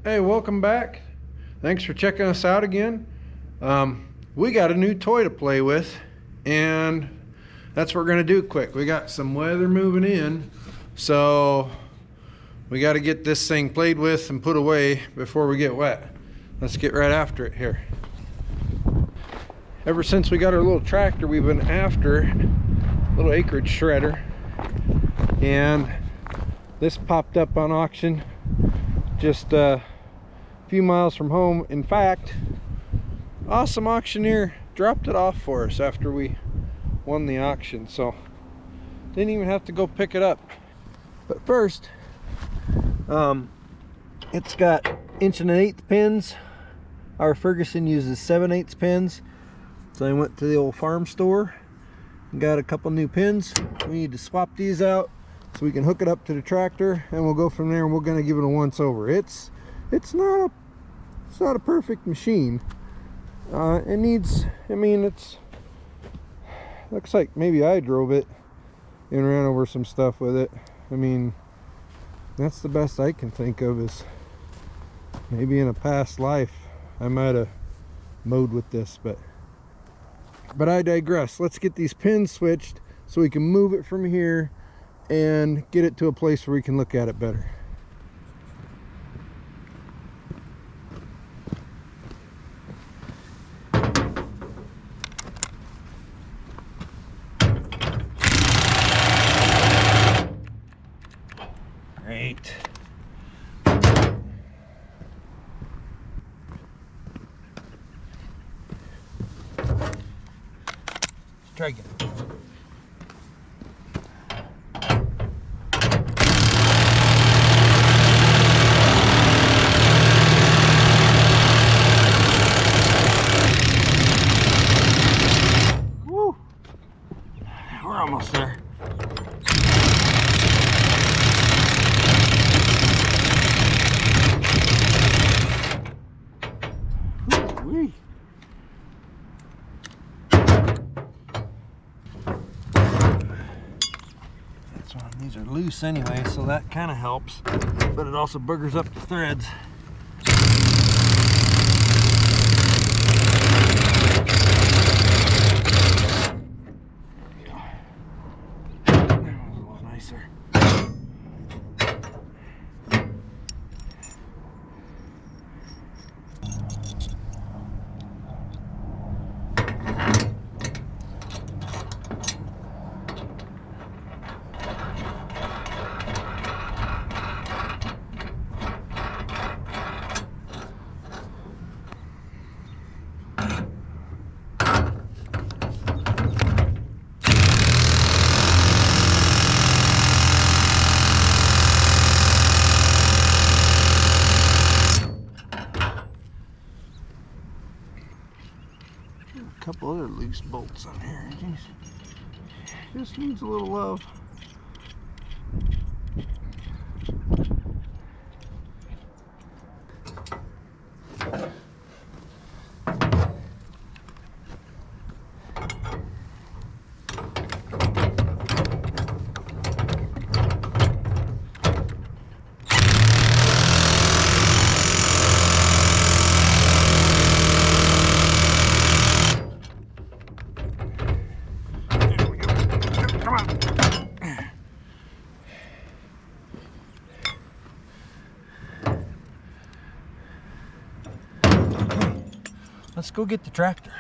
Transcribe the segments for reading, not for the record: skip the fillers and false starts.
Hey, welcome back. Thanks for checking us out again. We got a new toy to play with, and that's what we're gonna do quick. We got some weather moving in, so we got to get this thing played with and put away before we get wet. Let's get right after it here. Ever since we got our little tractor, we've been after a little acreage shredder, and this popped up on auction just a few miles from home. In fact, awesome auctioneer dropped it off for us after we won the auction, so didn't even have to go pick it up. But first, it's got 1.1/8" pins. Our Ferguson uses 7/8" pins, so I went to the old farm store and got a couple new pins. We need to swap these out so we can hook it up to the tractor, and we'll go from there. And we're going to give it a once over. It's not a perfect machine. It needs, it's looks like maybe I drove it and ran over some stuff with it. That's the best I can think of, is maybe in a past life I might have mowed with this, but I digress. Let's get these pins switched so we can move it from here and get it to a place where we can look at it better. Great. Let's try again. Woo! We're almost there. Woo-wee. These are loose anyway, so that kind of helps, but it also boogers up the threads. That was a lot nicer. A couple other loose bolts on here. Just needs a little love. Let's go get the tractor.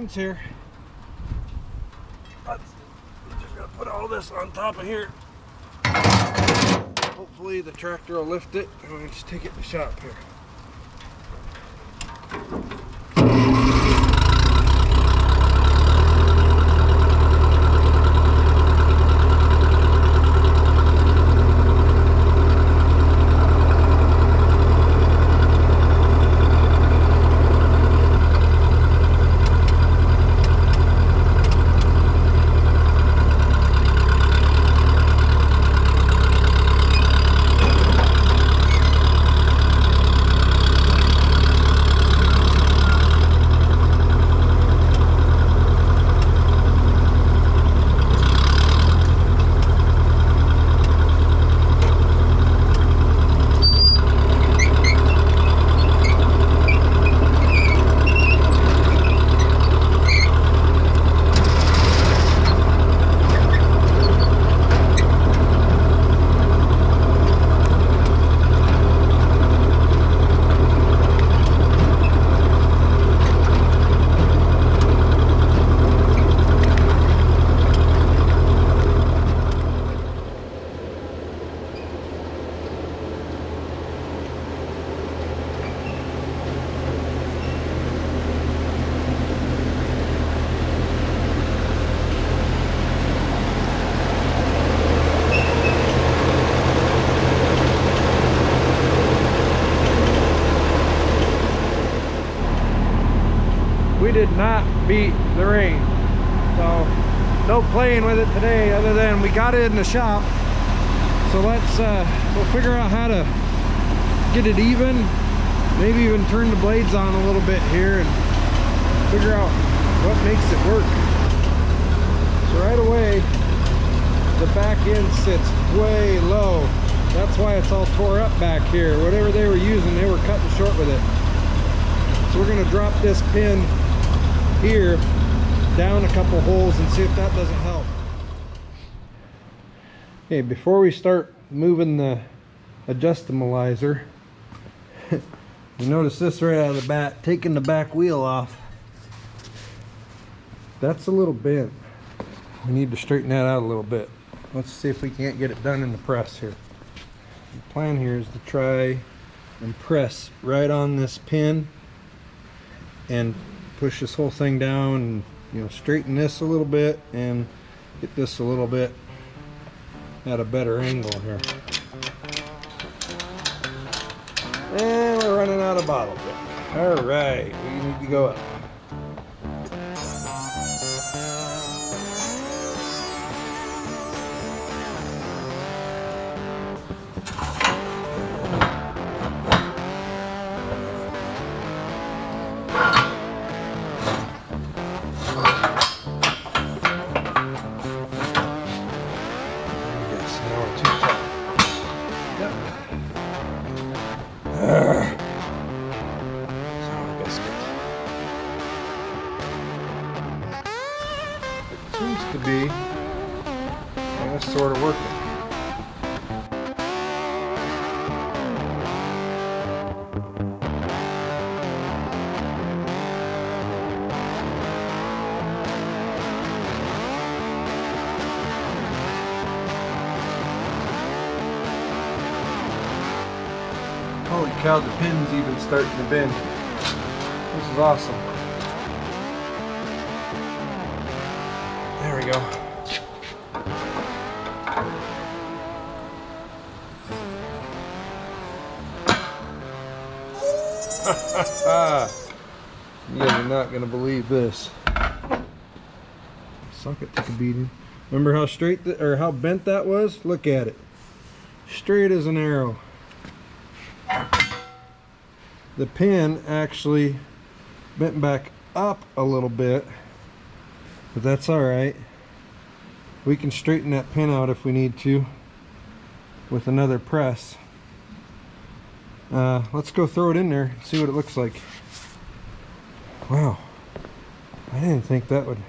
lines here. We're just gonna put all this on top of here. Hopefully the tractor will lift it, and we'll just take it to the shop here. We did not beat the rain, so no playing with it today other than we got it in the shop. So let's we'll figure out how to get it even, maybe even turn the blades on a little bit here and figure out what makes it work. So right away the back end sits way low. That's why it's all tore up back here. Whatever they were using, they were cutting short with it. So we're going to drop this pin here down a couple holes and see if that doesn't help. Okay, before we start moving the adjustabilizer, you notice this right out of the bat, taking the back wheel off. That's a little bent. We need to straighten that out a little bit. Let's see if we can't get it done in the press here. The plan here is to try and press right on this pin and push this whole thing down and, you know, straighten this a little bit and get this a little bit at a better angle here. And we're running out of bottle grit. All right, we need to go up. Seems to be sort of working. Holy cow, the pin's even starting to bend. This is awesome. There we go. You guys are not going to believe this. Socket took a beating. Remember how straight or how bent that was? Look at it. Straight as an arrow. The pin actually bent back up a little bit, but that's all right. We can straighten that pin out if we need to with another press. Let's go throw it in there and see what it looks like. Wow, I didn't think that would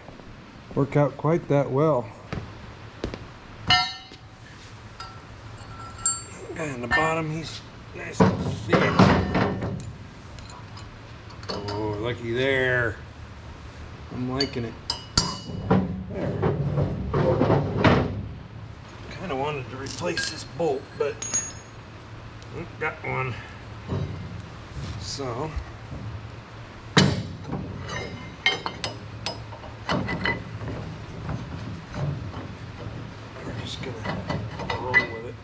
work out quite that well. Guy in the bottom, he's nice and thick. Oh, looky there. I'm liking it. There. Kind of wanted to replace this bolt, but got one. So we're just gonna roll with it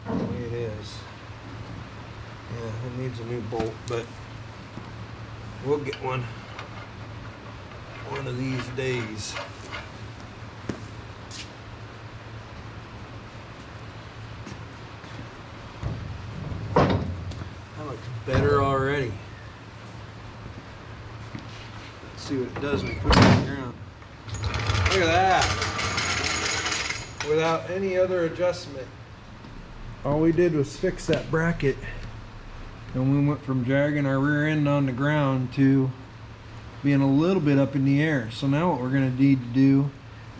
the way it is. Yeah, it needs a new bolt, but we'll get one of these days. That looks better already. Let's see what it does when we put it on the ground. Look at that! Without any other adjustment. All we did was fix that bracket, and we went from dragging our rear end on the ground to being a little bit up in the air. So now what we're going to need to do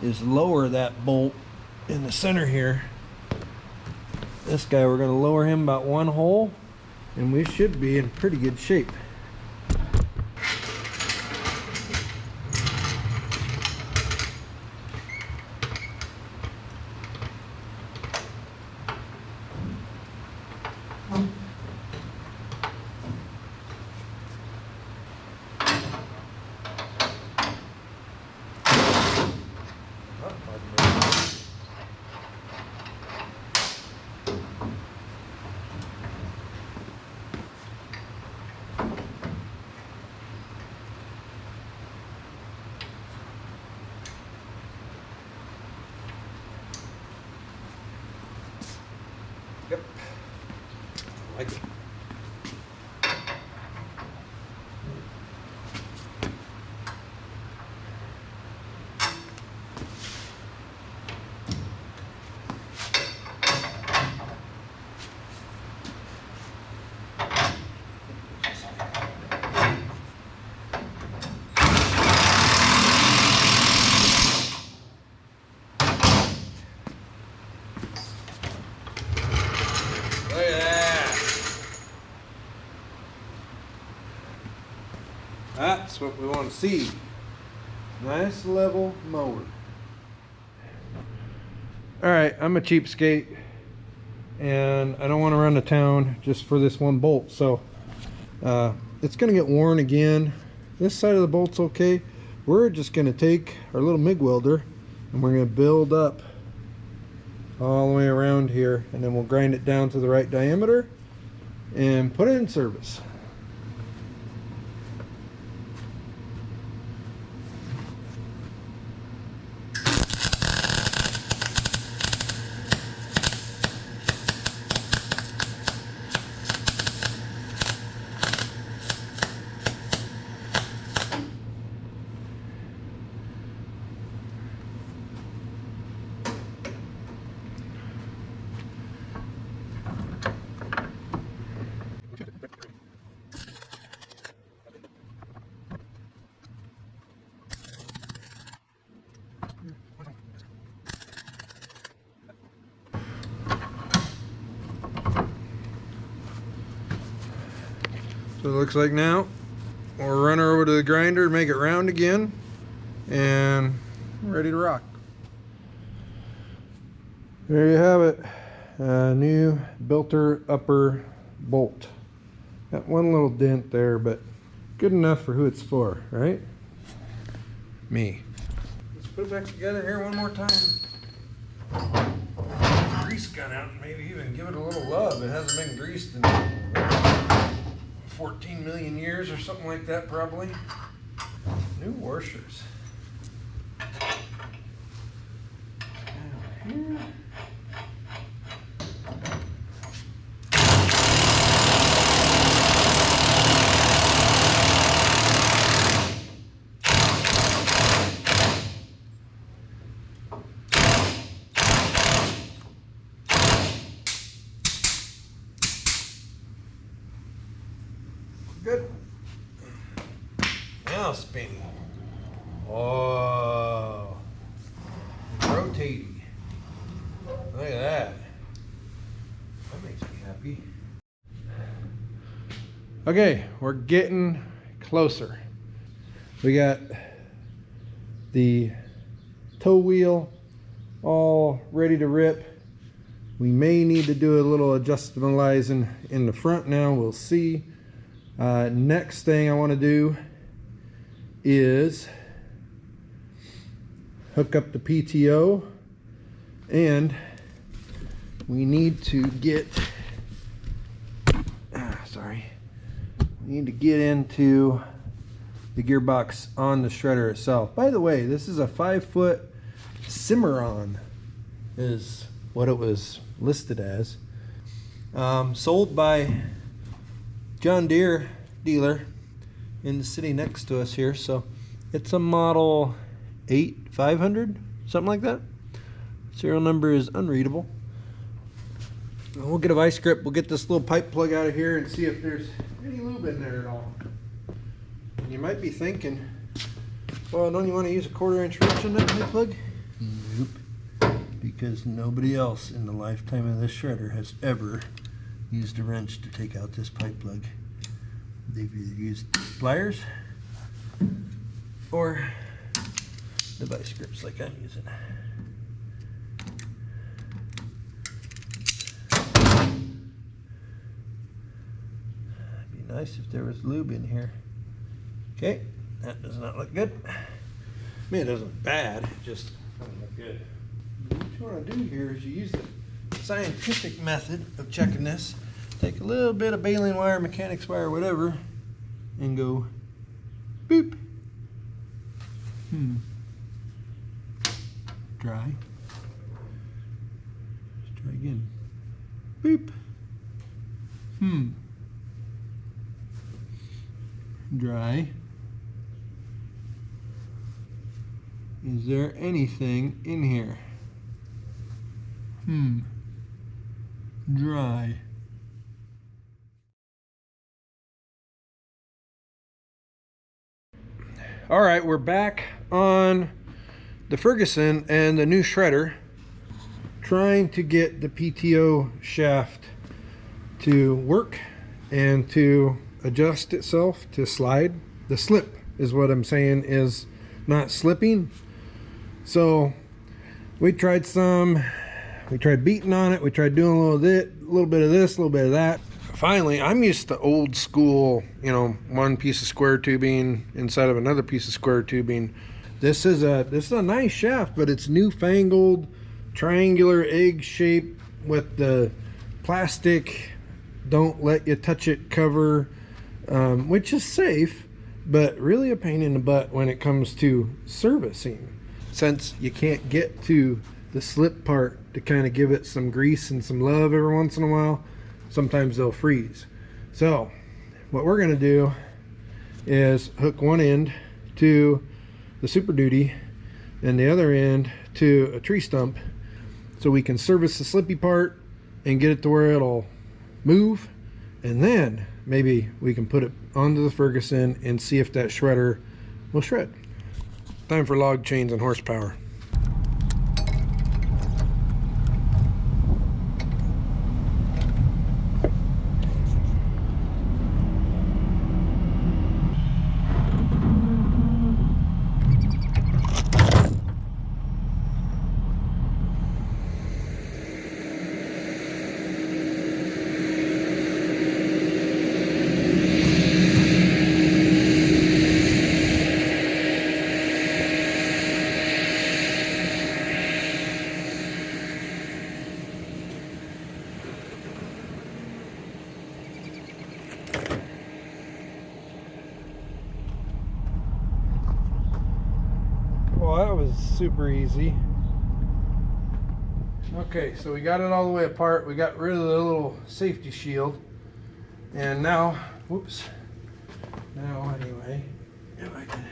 is lower that bolt in the center here. This guy, we're going to lower him about 1 hole, and we should be in pretty good shape. Yep, I like it. Look at that. That's what we want to see. Nice level mower. Alright, I'm a cheapskate and I don't want to run to town just for this one bolt. So it's going to get worn again. This side of the bolt's okay. We're just going to take our little MIG welder and we're going to build up all the way around here, and then we'll grind it down to the right diameter and put it in service. So it looks like now we'll run her over to the grinder, make it round again, and we're ready to rock. There you have it, a new Bilter upper bolt. Got one little dent there, but good enough for who it's for, right? Me. Let's put it back together here one more time. Grease gun out and maybe even give it a little love. It hasn't been greased in 14 million years or something like that, probably. New washers. Here. Good. Now spinning. Oh, rotating. Look at that. That makes me happy. Okay, we're getting closer. We got the toe wheel all ready to rip. We may need to do a little adjustabilizing in the front now, we'll see. Next thing I want to do is hook up the PTO, and we need to get we need to get into the gearbox on the shredder itself. By the way, this is a 5-foot Cimarron is what it was listed as. Sold by John Deere dealer in the city next to us here. So it's a model 8500, something like that. Serial number is unreadable. We'll get a vice grip. We'll get this little pipe plug out of here and see if there's any lube in there at all. And you might be thinking, well, don't you want to use a 1/4-inch wrench on that pipe plug? Nope. Because nobody else in the lifetime of this shredder has ever used a wrench to take out this pipe plug. They've either used pliers or the vice grips like I'm using. It'd be nice if there was lube in here. Okay, that does not look good. I mean, it doesn't look bad, it just doesn't look good. What you want to do here is you use the scientific method of checking this. Take a little bit of baling wire, mechanics wire, whatever, and go boop. Dry. Let's try again. Boop. Dry. Is there anything in here? Dry. All right, we're back on the Ferguson and the new shredder, trying to get the PTO shaft to work and to adjust itself to slide. The slip is what I'm saying is not slipping. So we tried beating on it, we tried doing a little bit of this, a little bit of that. Finally, I'm used to old school, you know, one piece of square tubing inside of another piece of square tubing. This is a nice shaft, but it's newfangled triangular egg shape with the plastic don't let you touch it cover, which is safe, but really a pain in the butt when it comes to servicing, since you can't get to the slip part to kind of give it some grease and some love every once in a while. Sometimes they'll freeze. So what we're going to do is hook one end to the Super Duty and the other end to a tree stump, so we can service the slippy part and get it to where it'll move, and then maybe we can put it onto the Ferguson and see if that shredder will shred. Time for log chains and horsepower. Well, that was super easy. Okay, so we got it all the way apart. We got rid of the little safety shield. And now, whoops. Now, anyway, if I can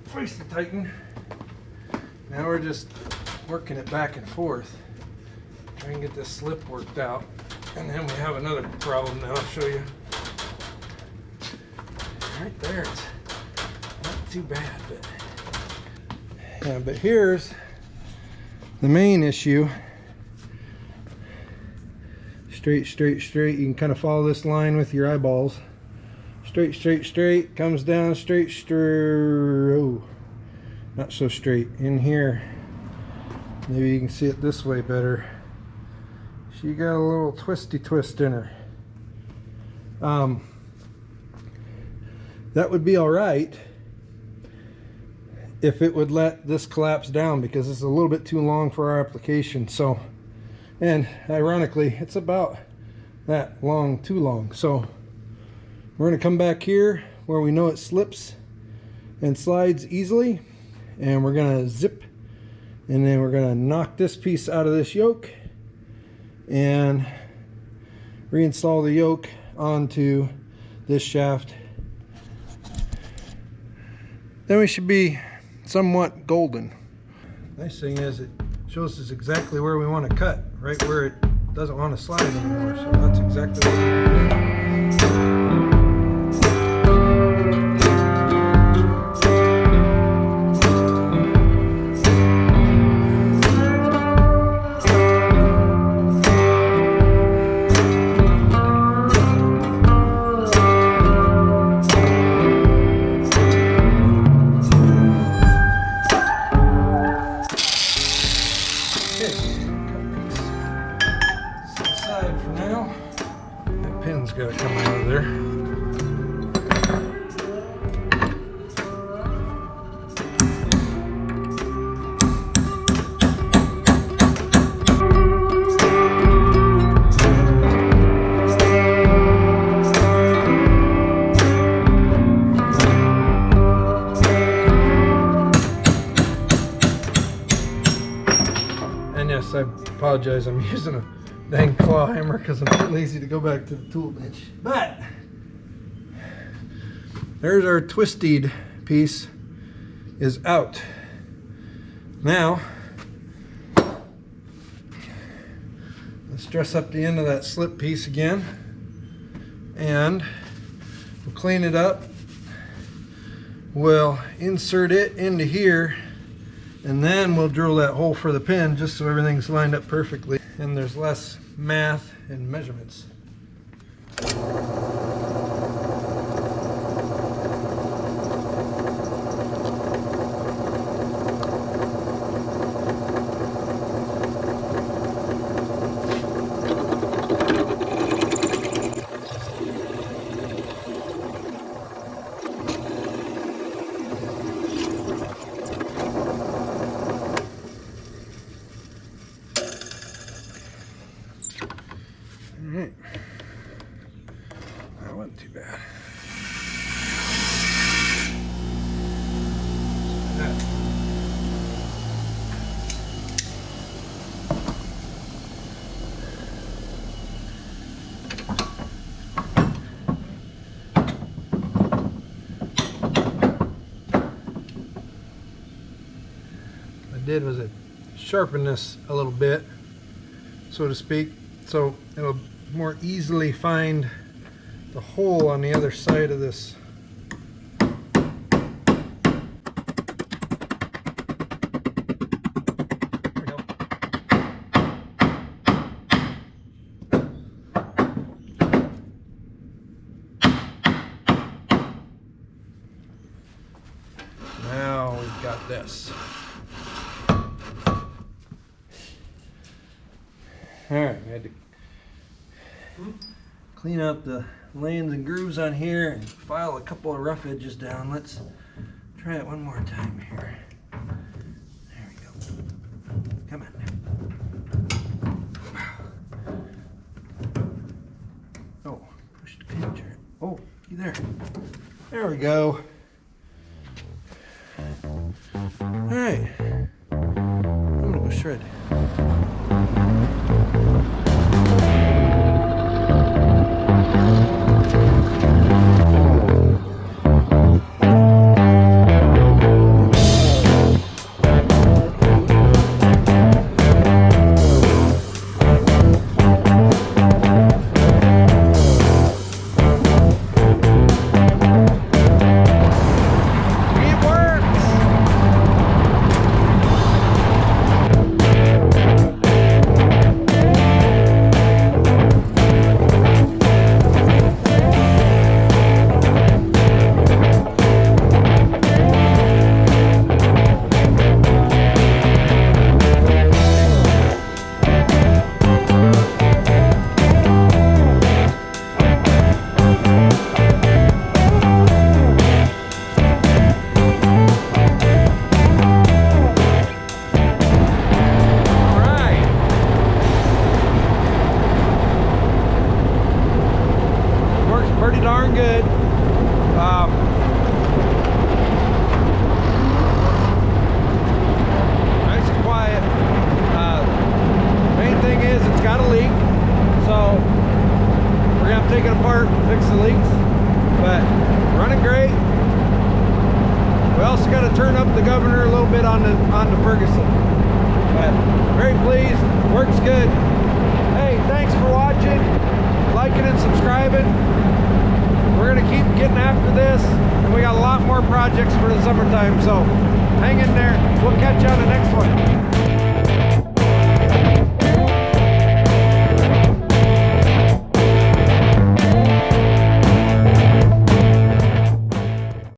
place the Titan. Now we're just working it back and forth. Try and get this slip worked out. And then we have another problem now, I'll show you. Right there, it's not too bad, but yeah, but here's the main issue. Straight, straight, straight. You can kind of follow this line with your eyeballs. Straight, straight, straight. Comes down straight, straight. Oh. not so straight. In here, maybe you can see it this way better. She got a little twisty twist in her. That would be all right if it would let this collapse down, because it's a little bit too long for our application. So, and ironically, it's about that long, too long. So we're going to come back here where we know it slips and slides easily, and we're going to zip, and then we're going to knock this piece out of this yoke and reinstall the yoke onto this shaft. Then we should be somewhat golden. Nice thing is it shows us exactly where we want to cut, right where it doesn't want to slide anymore. So that's exactly what we're doing. Got to come out of there. And yes, I apologize, I'm using a dang claw hammer because I'm too lazy to go back to the tool bench. But there's our twisted piece is out. Now let's dress up the end of that slip piece again, and we'll clean it up. We'll insert it into here, and then we'll drill that hole for the pin just so everything's lined up perfectly and there's less math and measurements. Alright, that wasn't too bad. What I did was I sharpened this a little bit, so to speak, so it'll more easily find the hole on the other side of this. There we go. Now we've got this. Alright, I had to clean up the lanes and grooves on here and file a couple of rough edges down. Let's try it one more time here. There we go. Come on. Oh, push the picture. Oh, you there. There we go. Alright. I'm gonna go shred. pretty darn good. Nice and quiet. Main thing is it's got a leak, so we're gonna have to take it apart and fix the leaks. But running great. We also got to turn up the governor a little bit on the Ferguson. But very pleased, works good. Hey, thanks for watching, liking and subscribing. We're gonna keep getting after this, and we got a lot more projects for the summertime, so hang in there. We'll catch you on the next one.